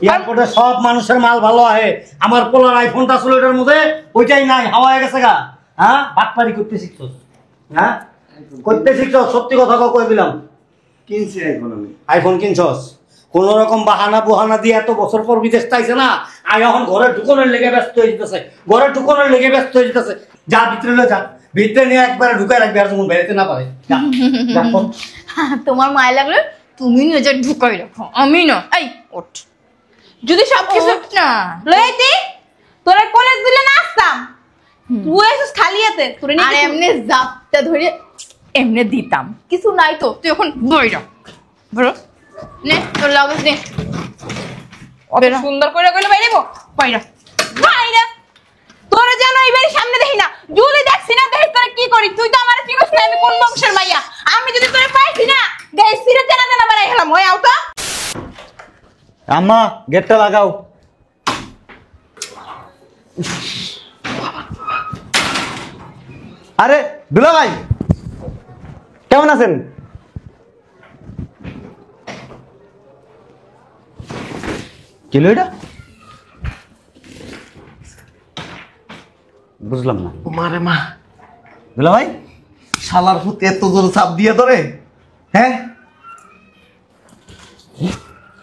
এয়ারপোর্টে সব মানুষের মাল ভালো আহে, আমার পোলার আইফোনটা ছিল ওটার মধ্যে, ওইটাই নাই, হাওয়া হয়ে গেছে গা। হ্যাঁ, বাটপারি করতে শিখছো? হ্যাঁ, করতে শিখছো? সত্যি কথা কই দিলাম, কিনছি আইফোন। আমি আইফোন কিনছস? কোন রকম বাহানা বুহানা দিয়ে এত বছর পর বিদেশ তাইছে না, আর এখন ঘরে ঢুকনের লেগে ব্যস্ত হয়ে যেতেছে, ঘরে ঢুকনের লেগে ব্যস্ত হয়ে যেতেছে। যা ভিতরে যা, ভিতরে নিয়ে একবারে ঢুকাই রাখবি, আর যেমন বেরোতে না পারে। তোমার মায় লাগলে তুমি নিজে ঢুকাই রাখো, আমি না। এই ওঠ, যদি সবকিছু না লইতে তোরা কলেজ দিলে না আসতাম, তুই এসেছিস খালি হাতে, তোরে নিয়ে এমনি জাপটা ধরে এমনি দিতাম, কিছু নাই তো। তুই এখন বইরা বড় নে, তোর লাগেজ নে, অত সুন্দর করে কইলে বাইরেবো, বাইরা বাইরা। তোরা যেন এই বাড়ির সামনে দেখি না, যদি দেখছি না দেখি তোরা কি করি। তুই তো আমার চিনিস না আমি কোন বংশের মাইয়া। আমি যদি তোরে পাইছি না গায়ে সিরে জানা জানা বাড়াই গেলাম। ওই আও তো আম্মা, গেটটা লাগাও। আরে দুলা ভাই, কেমন আছেন? কি হলো এটা? বুঝলাম না। মারে মা, দুলা ভাই, শালার ফুট এত জোর চাপ দিয়ে ধরে। হ্যাঁ,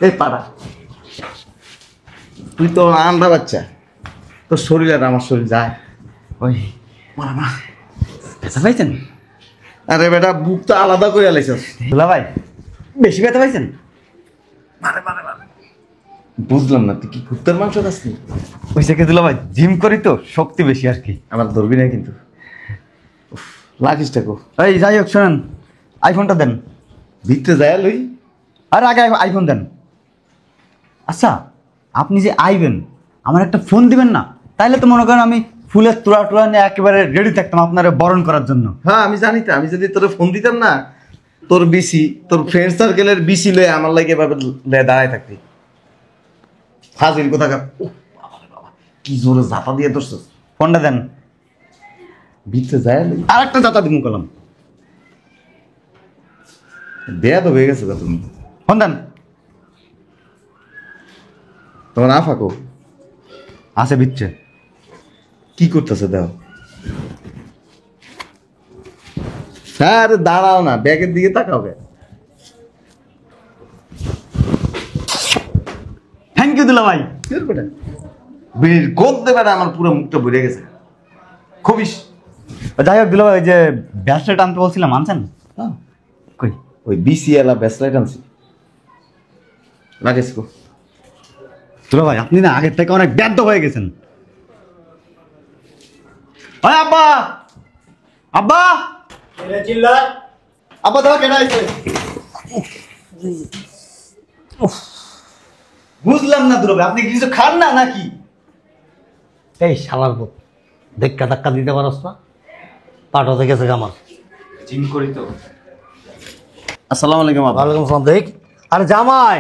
এই পাড়া, তুই তো আন্ডা বাচ্চা, তোর শরীর আর আমার শরীর যায়। ওই মারা মা, ব্যথা পাইছেন? আরে বেটা, বুক তো আলাদা করে আলাইছস। দুলা ভাই, বেশি ব্যথা পাইছেন? মারে মারে মারে, বুঝলাম না, তুই কি কুত্তার মাংস খাসনি? ওইসে কি দুলা ভাই, জিম করি তো, শক্তি বেশি আর কি। আমার ধরবি না কিন্তু, লাগিসটা কো। এই যাই হোক, শোনেন, আইফোনটা দেন। ভিতরে যায় লই। আর আগে আইফোন দেন। আচ্ছা, আপনি যে আইবেন, আমার একটা ফোন দিবেন না? তাইলে তো মনে করেন আমি ফুলের তোড়া টোড়া নিয়ে একেবারে রেডি থাকতাম আপনারা বরণ করার জন্য। হ্যাঁ, আমি জানি তো, আমি যদি তোর ফোন দিতাম না, তোর বিসি, তোর ফ্রেন্ড সার্কেলের বিসি লয়ে আমার লাগে এভাবে দাঁড়ায় থাকতি। ফাজিল কোথাকার। বাবা, কি জোরে জাতা দিয়ে ধরছস। ফোনটা দেন। ভিতরে যায় লই। আর একটা জাতা দিন কলাম। দেয়া তো হয়ে গেছে গা তুমি। ফোন দেন। তোমার আফাকো আছে বিচ্ছে। কি করতেছে দাও? হ্যাঁ, আরে দাঁড়াও না, ব্যাগের দিকে তাকাও গে। থ্যাংক ইউ দুলা ভাই। বিড়ির গন্ধে বেটা আমার পুরো মুখটা ভরে গেছে। খুবিস। যাই হোক দুলা ভাই, ওই যে ব্যাসলেট আনতে বলছিলাম, আনছেন? হ্যাঁ, কই? ওই বিসি এলা ব্যাসলাইট আনছি। লাগিস কো। দুলা ভাই, আপনি না আগের থেকে অনেক ব্যর্থ হয়ে গেছেন। ওই আব্বা, আব্বা, চিল্লা আব্বা, দাও কেন আইছে? বুঝলাম না দুলা ভাই, আপনি কিছু খান না নাকি? এই শালার পুত, ধাক্কা ধাক্কা দিতে পারস না? পাঠাতে গেছে আমার। জিম করি তো। আসসালামু আলাইকুম আব্বা। ওয়ালাইকুম আসসালাম। দেখ, আরে জামাই,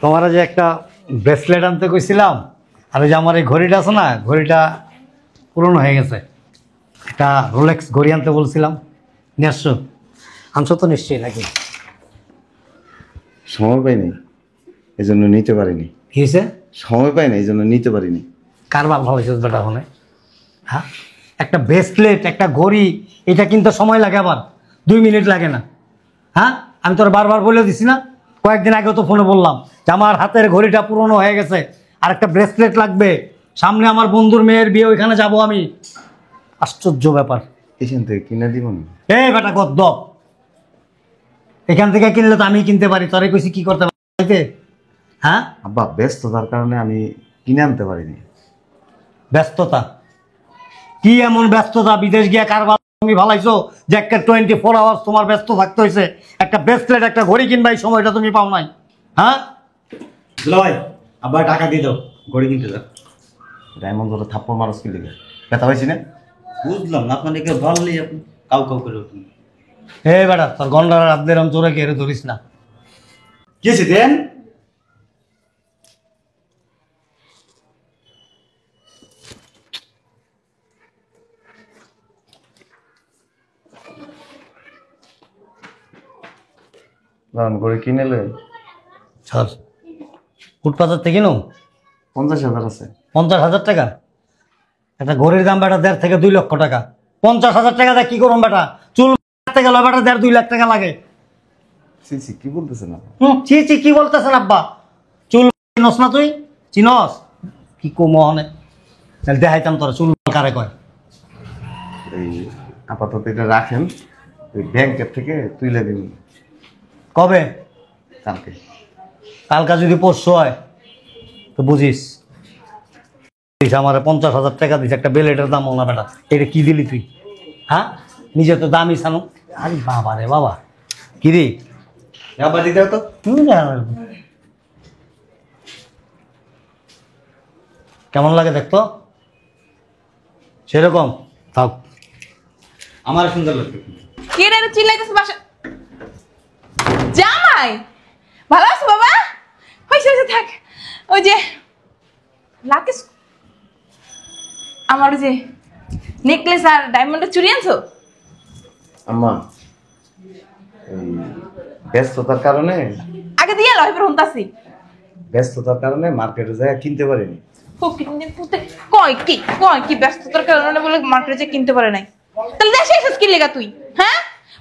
তোমার যে একটা ব্রেসলেট আনতে কইছিলাম, আর ওই যে আমার এই ঘড়িটা আছে না, ঘড়িটা পুরনো হয়ে গেছে। একটা রোলেক্স ঘড়ি আনতে বলছিলাম, নিয়ে আসছো? আনছো তো নিশ্চয়ই নাকি? সময় পাইনি, এই জন্য নিতে পারিনি। কি হয়েছে? সময় পাই না, এই জন্য নিতে পারিনি। কারবার ভালো হয়েছে বেটা ফোনে। হ্যাঁ, একটা ব্রেসলেট, একটা ঘড়ি, এটা কিনতে সময় লাগে, আবার 2 মিনিট লাগে না। হ্যাঁ, আমি তোর বারবার বলে দিছি না? কয়েকদিন আগেও তো ফোনে বললাম যে আমার হাতের ঘড়িটা পুরনো হয়ে গেছে, আর একটা ব্রেসলেট লাগবে। সামনে আমার বন্ধুর মেয়ের বিয়ে, ওইখানে যাব আমি। আশ্চর্য ব্যাপার। এখান থেকে কিনে দিব না? এই বেটা গদ্দ, এখান থেকে কিনলে তো আমি কিনতে পারি, তোরে কইছি কি করতে পারি? হ্যাঁ আব্বা, ব্যস্ততার কারণে আমি কিনে আনতে পারিনি। ব্যস্ততা? কি এমন ব্যস্ততা? বিদেশ গিয়া কারবার তুমি ভালাইছো যে একটা 24 আওয়ার্স তোমার ব্যস্ত থাকতে হয়েছে? একটা ব্রেসলেট, একটা ঘড়ি কিনবা, এই সময়টা তুমি পাও নাই? হ্যাঁ ভাই, আব্বা টাকা দিয়ে দাও, ঘড়ি কিনতে দাও। ডায়মন্ড ধরে থাপ্পড় মারস কি লেগে? ব্যথা পাইছি না? বুঝলাম না, আপনার একে ধরলেই আপনি কাউ কাউ করে উঠুন। হে বেটা, তোর গন্ডার রাত দেরাম চোরে কে ধরিস না। কি দেন? দাম করে কিনে লে স্যার ফুটপাথের থেকে নো 50,000 আছে। 50,000 টাকা? একটা ঘড়ির দাম বেটা 1.5 থেকে 2 লক্ষ টাকা। 50,000 টাকা দিয়ে কি করুন বেটা? চুল কাটতে গেলে বেটা 1.5-2 লাখ টাকা লাগে। সি কি বলতেছেন আপনি? চি চি কি বলতেছেন আব্বা? চুল চিনস না তুই? চিনস কি মহনে তাহলে দেখাইতাম তোরা চুল কারে কয়। এই আপাতত এটা রাখেন, ওই ব্যাংকের থেকে তুলে দিন কবে? কালকে। কালকা যদি পরশু হয় তো বুঝিস আমার 50,000 টাকা দিস, একটা বেলেটের দাম না বেটা। এটা কি দিলি তুই? হ্যাঁ নিজে তো দামই সানো। আরে বাবা রে বাবা, কি রে বাড়ি দাও তো। কেমন লাগে দেখতো? সেরকম থাক। আমার সুন্দর লাগবে। কে রে চিল্লাইতেছ বাসা? জামাই ভালো আছো বাবা? হইছে হইছে থাক। ওই যে লাকিস আমার ওই যে নেকলেস আর ডায়মন্ডের চুড়ি আনছো? আম্মা এই ব্যস্ততার কারণে আগে দিয়ে লয় পর হন্তাছি। মার্কেটে যায় কিনতে পারিনি। কয় কি ব্যস্ততার কারণে বলে মার্কেটে যে কিনতে পারে নাই। তাহলে দেশে এসেছিস কি লেগা তুই? হ্যাঁ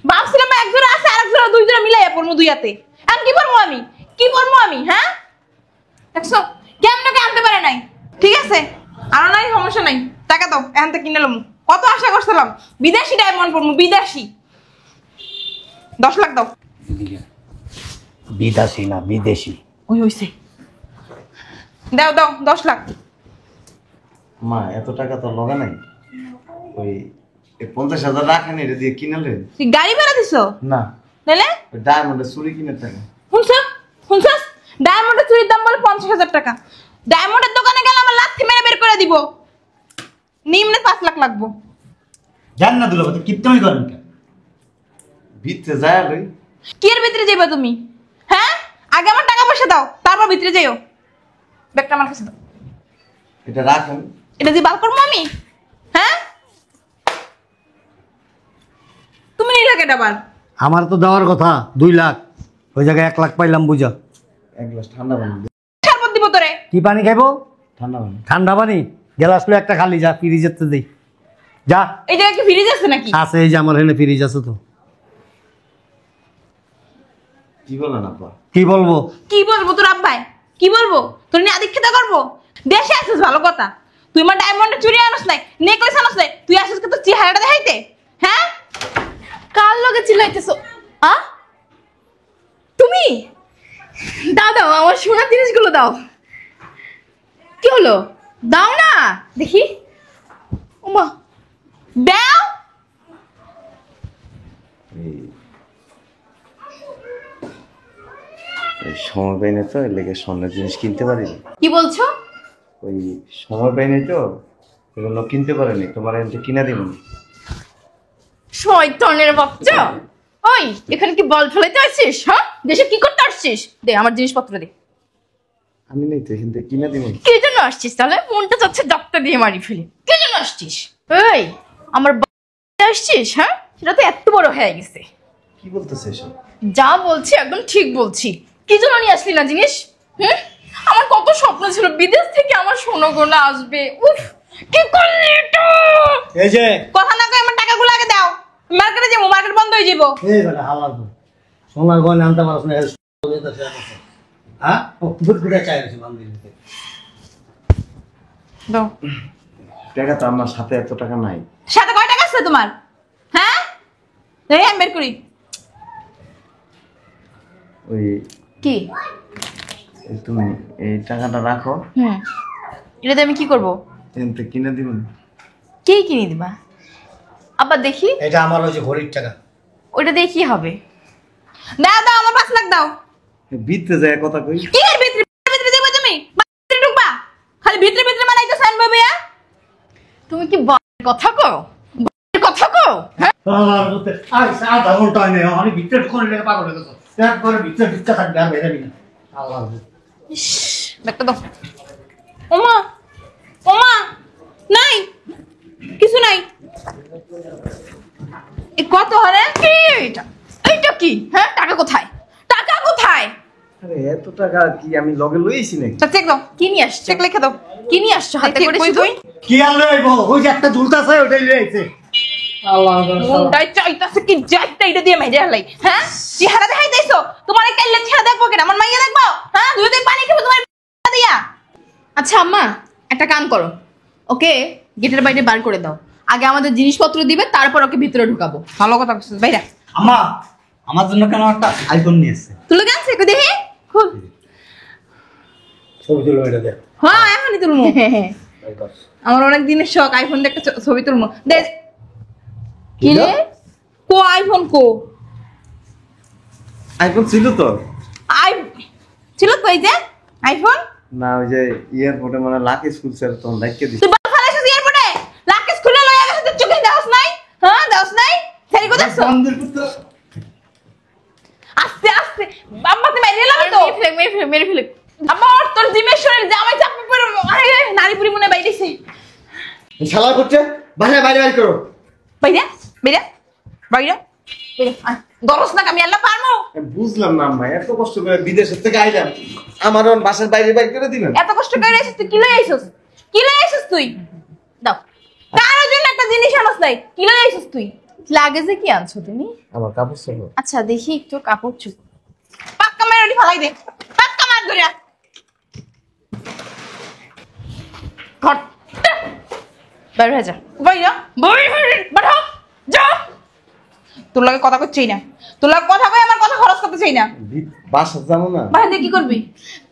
ভাবছিলাম এক জোড়া আছে আর এক জোড়া দুই জোড়া মিলাইয়া পড়মু দুই হাতে। এখন কি করবো আমি? কি করবো আমি? হ্যাঁ দেখছো কেমনকে আনতে পারে নাই। ঠিক আছে আর নাই সমস্যা নাই, টাকা দাও এখন থেকে কিনে লমু। কত আশা করছিলাম বিদেশি ডায়মন্ড পড়মু, বিদেশি। 10 লাখ দাও। বিদেশি না বিদেশি। ওই হইছে দাও দাও 10 লাখ। মা এত টাকা তো লগা নাই, ওই 50,000 রাখেন, এটা দিয়ে কিনালেন। তুই গাড়ি ভাড়া দিছো না, নাইলে ওই ডায়মন্ডের চুরি কিনে টাকা। শুনছস ডায়মন্ডের চুরির দাম বলে 50,000 টাকা। ডায়মন্ডের দোকানে গেলে আমার লাথি মেরে বের করে দিব। নিম্নে 5 লাখ লাগবো। জান না দুলো তো কিপটামি করেন কেন? ভিতরে যায় লই। কি এর ভিতরে যাইবা তুমি? হ্যাঁ আগে আমার টাকা পয়সা দাও তারপর ভিতরে যাইও। ব্যাগটা আমার কাছে দাও। এটা রাখেন। এটা দিয়ে বাল করবো আমি? হ্যাঁ তুমি নিলে কেটা বার? আমার তো দেওয়ার কথা 2 লাখ, ওই জায়গায় 1 লাখ পাইলাম বুঝা। এক গ্লাস ঠান্ডা পানি দিন। শরবত দিব তোরে। কি পানি খাইবো? ঠান্ডা পানি। ঠান্ডা পানি? গ্লাস লো একটা খালি, যা ফ্রিজের তে দেই যা। এই জায়গায় কি ফ্রিজ আছে নাকি? আছে, এই যে আমার এখানে ফ্রিজ আছে তো। কি বলেন আপা? কি বলবো? কি বলবো তোর আব্বাই? কি বলবো তোর নিয়ে আদিক্ষেতা করবো? দেশে আসিস ভালো কথা, তুই আমার ডায়মন্ডের চুড়ি আনস নাই, নেকলেস আনস নাই, তুই আসিস কি তোর চেহারাটা দেখাইতে? হ্যাঁ কার লগে চিল্লাইতেছো? তুমি দাও দাও আমার সোনার জিনিসগুলো দাও। কি হলো? দাও না দেখি। ওমা দাও। এই সময় পাইনি তো, এর লেগে স্বর্ণের জিনিস কিনতে পারিনি। কি বলছো? ওই সময় পাইনি তো এগুলো কিনতে পারিনি, তোমার এখানে কিনা দিব। শয়তানের বাচ্চা, ওই এখানে কি বল ফেলাইতে আসছিস? হ্যাঁ দেশে কি করতে আসছিস? দে আমার জিনিসপত্র দে। আমি নেই তো, এখান থেকে কিনা দিব। কি জন্য আসছিস তাহলে? মনটা যাচ্ছে ডাক্তার দিয়ে মারি ফেলি। কি জন্য আসছিস? এই আমার আসছিস? হ্যাঁ সেটা তো এত বড় হয়ে গেছে। কি বলতেছে এসব? যা বলছি একদম ঠিক বলছি। কি জন্য নিয়ে আসলি না জিনিস? আমার কত স্বপ্ন ছিল বিদেশ থেকে আমার সোনাগোনা আসবে। উফ কি করলি এটা? এই যে কথা না কই আমার টাকাগুলো আগে দাও। মার্কেটে যাবো, মার্কেট বন্ধ হয়ে যাবো। এই বেটা হালাল তো সোনার গয়না আনতে পারছ না। হ্যাঁ ও গুড়গুড়া চাই আছে বান্দি দিতে। দাও। টাকা তো আমার সাথে এত টাকা নাই। সাথে কয় টাকা আছে তোমার? হ্যাঁ এই আমি বের করি। ওই কি তুমি এই টাকাটা রাখো, এটাতে আমি কি করব? এখান থেকে কিনে দিব। কি কিনে দিবা? আবার দেখি। এটা আমার ওই যে ঘড়ির টাকা। ওইটা দিয়ে কি হবে? দাও দাও আমার 5 লাখ দাও। ভিতরে যায় কথা কই। কি এর ভিতরে ভিতরে যাবে তুমি? ভিতরে ঢুকবা? খালি ভিতরে ভিতরে মানাইতে সান বাবা। তুমি কি কথা কও? কথা কও? হ্যাঁ আমার বলতে আই আধা ঘন্টা নেই, আমি ভিতরে কোন লেগে পাগল হয়ে গেছো। এক করে ভিতরে ভিতরে থাকবে আর বের হবি না। আল্লাহ দেখো দাও। ওমা ওমা নাই কিছু নাই। কত হরে? কি এটা? এইটা কি? হ্যাঁ টাকা কোথায়? টাকা টাকা কি আমি লগে লইছি নাকি? চেক দাও, কি নিয়ে আসছো? চেক লিখে দাও, কি নিয়ে আসছো হাতে করে শুধু? কি আর লইব? ওই যে একটা ঝুলতাছে ওটাই লই আইছে। আল্লাহ মুন্ডাই চাইতাছে কি যাইতা এটা দিয়ে মেজে হালাই। হ্যাঁ, চেহারা দেখাই দেইছো, তোমার এই কাইলে চেহারা দেখবো কেন? আমার মাইয়া দেখবো? হ্যাঁ, দুই দিন পানি খাবে তোমার দিয়া। আচ্ছা আম্মা, একটা কাম করো, ওকে গেটের বাইরে বার করে দাও। আগে আমাদের জিনিসপত্র দিবে, তারপর ওকে ভিতরে ঢুকাবো। ভালো কথা বলছিস বাইরা। আম্মা আমার জন্য কেন একটা আইফোন নিয়ে এসেছে? তুলে গেছে একটু দেখে খুব। ছবি তুলো এটা দে। হ্যাঁ এখনই তুলবো। আমার অনেক দিনের শখ আইফোন দিয়ে একটা ছবি তুলবো। দেখ কি রে, কো আইফোন কো? আইফোন ছিল তো? আই ছিল কই যে আইফোন? না ওই যে এয়ারপোর্টে মানে লাকি স্কুল স্যার তখন লাইকে দিছে। তুই বাল ফালাইছিস এয়ারপোর্টে? লাকেশ খুলে লইয়া গেছিস, তুই চোখে দাওস নাই? হ্যাঁ দাওস নাই? সেই কথা দেখছো? বন্ধের পুত্র আস্তে আস্তে আম্মা তুমি মেরে লাগো তো। মেরে ফেলে আম্মা ওর তোর জিমেশ্বরের জামাই চাপি পড়ে। আরে নারী পুরি মনে বাইরেছে। শালা করছে বাসায় বাইরে বাইরে করো। বাইরে বাইরে বাইরে বাইরে দরস না আমি আল্লাহ পারমু। বুঝলাম না আম্মা, এত কষ্ট করে বিদেশ থেকে আইলাম, আমার বাসার বাইরে বাইরে করে দিবেন? এত কষ্ট করে আইছিস তুই, কি লই আইছিস? কি লই আইছিস তুই? দাও কারোর জন্য একটা জিনিস আনস নাই, কি লই আইছিস তুই? লাগেজে কি আনছো তুমি? আমার কাপড় ছিল। আচ্ছা দেখি একটু কাপড় চুপ পাক্কা মেরে ওটি ফালাই দে, পাক্কা মার ধরে ঘট বের হয়ে যা। বাইরা বাইরে যা। তোর লাগে কথা কইছিস না, তোর লাগে কথা কই আমার কথা খরচ করতে চাই না। বাসা যাবো না? বাইরে কি করবি?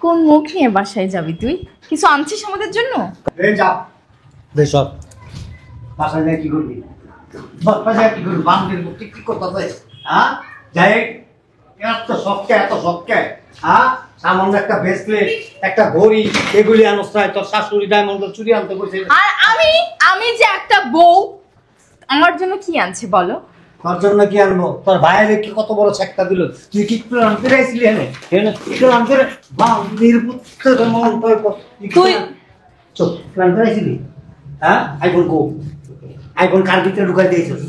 কোন মুখ নিয়ে বাসায় যাবি তুই? কিছু আনছিস আমাদের জন্য? এই যা দে সব। বাসায় যাই কি করবি? বাসায় কি করবি? বান্দির মুখ ঠিক করতে হ্যাঁ যাই এত শখকে হ্যাঁ সামান্য একটা ব্রেসলেট একটা ঘড়ি এগুলি আনস নাই, তোর শাশুড়ি ডায়মন্ড চুরি আনতে কইছে। আর আমি যে একটা বউ, আমার জন্য কি আনছে বলো? তোর জন্য কি আনবো? তোর ভাইয়ের কি কত বড় ছেক্কা দিল, তুই কি প্ল্যান করে আইছিলি? এনে প্ল্যান করে বান্দির পুত্র মন তুই চুপ প্ল্যান করে আইছিলি? হ্যাঁ আইফোন কো? আইফোন কার ভিতরে ঢুকাই দিয়েছিস?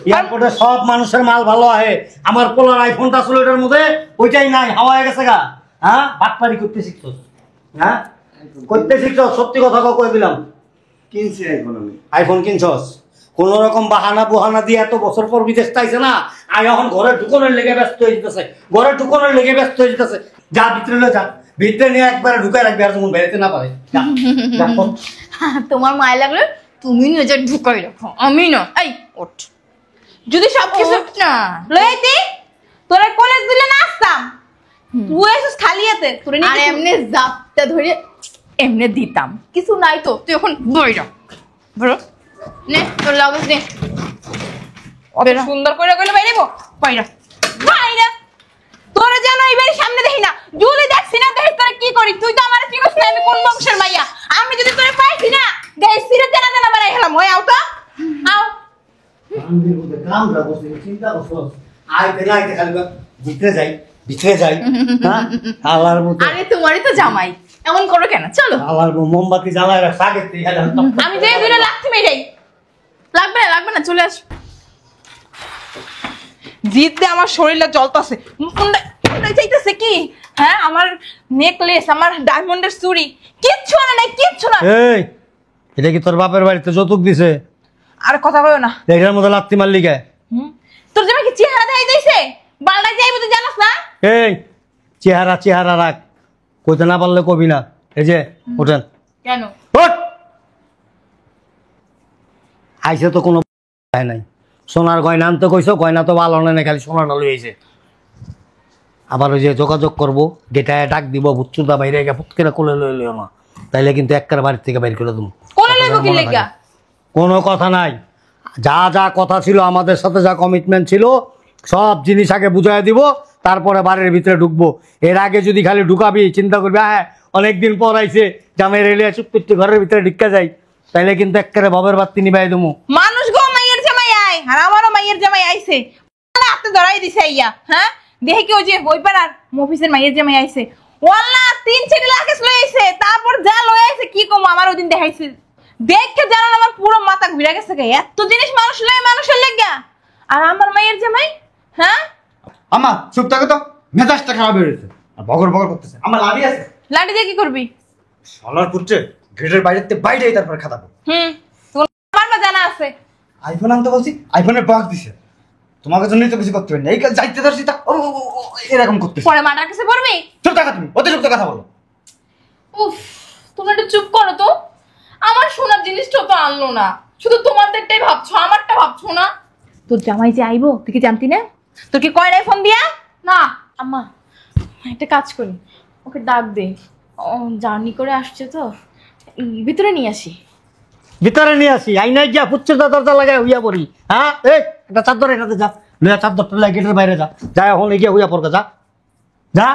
এয়ারপোর্টে সব মানুষের মাল ভালো আহে, আমার পোলার আইফোনটা ছিল ওটার মধ্যে, ওইটাই নাই, হাওয়া হয়ে গেছে গা। হ্যাঁ বাটপারি করতে শিখছস? হ্যাঁ করতে শিখছস? সত্যি কথা কই দিলাম। কিনছি আইফোন আমি। আইফোন কিনছস? কোন রকম বাহানা বুহানা দিয়ে এত বছর পর বিদেশ চাইছে না, আর এখন ঘরে ঢুকনের লেগে ব্যস্ত হয়ে যেতেছে, যা ভিতরে যা, ভিতরে নিয়ে একবারে ঢুকাই রাখবি, আর যখন বেরোতে না পারে। তোমার মায় লাগলে তুমি নিজে ঢুকাই রাখো, আমি না। এই ওঠ, যদি সবকিছু না লইতে তোরা কলেজ দিলে না আসতাম, তুই এসেছিস খালি হাতে, তোরে নিয়ে আর এমনি জাপটা ধরে এমনি দিতাম, কিছু নাই তো। তুই এখন বইরা বড় নে তোর লাগেজ নে, অত সুন্দর করে কইলে বাইরেবো বাইরা বাইরা। তোরা যেন এইবারে সামনে দেখি না, যদি দেখছি না দেখি তোরা কি করি। তুই তো আমার চিনিস না আমি কোন বংশের মাইয়া। আমি যদি তোরে পাইছি না গায়ে সিরে তেনা তেনা বানাই হলাম। ওই আও তো আও। চিন্তা করছস? আইতে খালি ভিতরে যাই হ্যাঁ আল্লাহর মতো। আরে তোমারই তো জামাই, এমন করো কেন? চলো আল্লাহর মোমবাতি জ্বালায় রাখ আগে তুই। আমি যাই দুটো লাগতে মেরাই। লাগবে না চলে আস। জিততে আমার শরীরটা জ্বলতাছে, মুন্ডা চাইতেছে কি? হ্যাঁ আমার নেকলেস, আমার ডায়মন্ডের চুড়ি কিচ্ছু আনে নাই, কিচ্ছু না। এই এটা কি তোর বাপের বাড়িতে যৌতুক দিছে? আর কথা কইও না। এটার মধ্যে লাত্তি মারলি কে? তোর জামাই কি চেহারা দেখাই দিয়েছে? বালডা যাইবো তুই জানাস না? এই চেহারা রাখ, কইতে না পারলে কবি না। এই যে ওঠেন। কেন? ওঠ। আইসে তো কোনো নাই, সোনার গয়না আনতে কইছো, গয়না তো ভালো নেই, খালি সোনাটা লই আইছে। আবার ওই যে যোগাযোগ করবো, গেটায় ডাক দিব, বুচ্চুদা বাইরে গিয়ে ফুটকেরা কোলে লই লিও না, তাইলে কিন্তু একবার বাড়ির থেকে বাইর করে দেবো। কোলে লইবো কি লাগা? কোনো কথা নাই, যা কথা ছিল আমাদের সাথে, যা কমিটমেন্ট ছিল সব জিনিস আগে বুঝাই দিব, তারপরে বাড়ির ভিতরে ঢুকবো। এর আগে যদি খালি ঢুকাবি, চিন্তা করবি হ্যাঁ অনেকদিন পর আইছে জামাই রেলিয়া চুপ ঘরের ভিতরে ঢুকা যাই, তাইলে কিন্তু একেবারে ভবের বাত্তি নিবাই দেবো। মানুষ গো মাইয়ের জামাই আয়, আর আমারও মাইয়ের জামাই আইছে, হাতে ধরাই দিছে আইয়া। হ্যাঁ দেখে কি ওই যে ওই পাড়ার মফিসের মাইয়ের জামাই আইছে, ওয়াল্লাহ 3-4 লাখ লই আইছে, তারপর যা লই আইছে কি কম আমার ওদিন দেখাইছে, দেখে জানান আমার পুরো মাথা ঘুরে গেছে। এত জিনিস মানুষ লয় মানুষের লাগা, আর আমার মাইয়ের জামাই। হ্যাঁ আম্মা চুপ থাকো তো, মেজাজটা খারাপ হয়ে গেছে আর বগর বগর করতেছে। আমার লাভই আছে। লাঠি দিয়ে কি করবি? শালার পুত্রে গেটের বাইরেই তারপরে খাতাবো। তোর আমার বা জানা আছে। আইফোন আনতে বলছি, আইফোনের বক্স দিছে। তোমাকে জন্যই তো কিছু করতে পারি না। এই কাজ যাইতে ধরছি তা এরকম করতেছে। পরে মাটার কাছে পড়বি? চুপ থাকা তুমি, অতিরিক্ত কথা বলো। উফ, তোমরা একটু চুপ করো তো। আমার সোনার জিনিসটা তো আনলো না, শুধু তোমাদেরটাই ভাবছো, আমারটা ভাবছো না। তোর জামাই যে আইবো তুই কি জানতি না? তোর কি কয় নাই ফোন দিয়া? না আম্মা, একটা কাজ করি, ওকে ডাক দে, ও জার্নি করে আসছে তো, ভিতরে নিয়ে আসি। ভিতরে নিয়ে আসি, আইনাই গিয়া পুচ্ছের দরজা লাগায় হইয়া পড়ি। হ্যাঁ, এই একটা চাদর এটাতে যা, লইয়া চাদরটা লাগে গেটের বাইরে যা, যা এখন গিয়া হইয়া পড়বে, যা যা।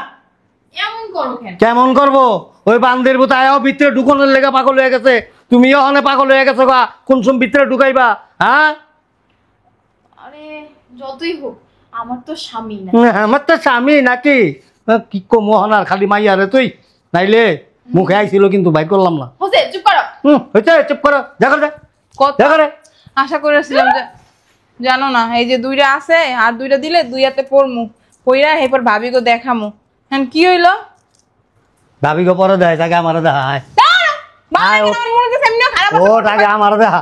এমন করো কেন? কেমন করবো? ওই বান্দির বুতা আয়াও ভিতরে ঢুকানোর লেগে পাগল হয়ে গেছে, তুমিও ওখানে পাগল হয়ে গেছো গা, কোন সম ভিতরে ঢুকাইবা? হ্যাঁ, আরে যতই হোক আমার তো স্বামী না। আমার তো স্বামী নাকি? কি কো মোহনার খালি মাইয়া রে তুই, নাইলে মুখে আইছিল কিন্তু বাইর করলাম না। হোসে চুপ করো। হয়েছে, চুপ করো, যা করে কত যা করে। আশা করেছিলাম যে, জানো না এই যে দুইটা আছে আর দুইটা দিলে দুই হাতে পড়মু, পইরা এরপর ভাবিগো দেখামু। হ্যাঁ কি হইলো? ভাবি গো পরে দেয়, তাকে আমার দেখা। দাঁড়াও, বাবা, আমার মনে হচ্ছে এমনিও খারাপ ও তাকে আমার দেখা।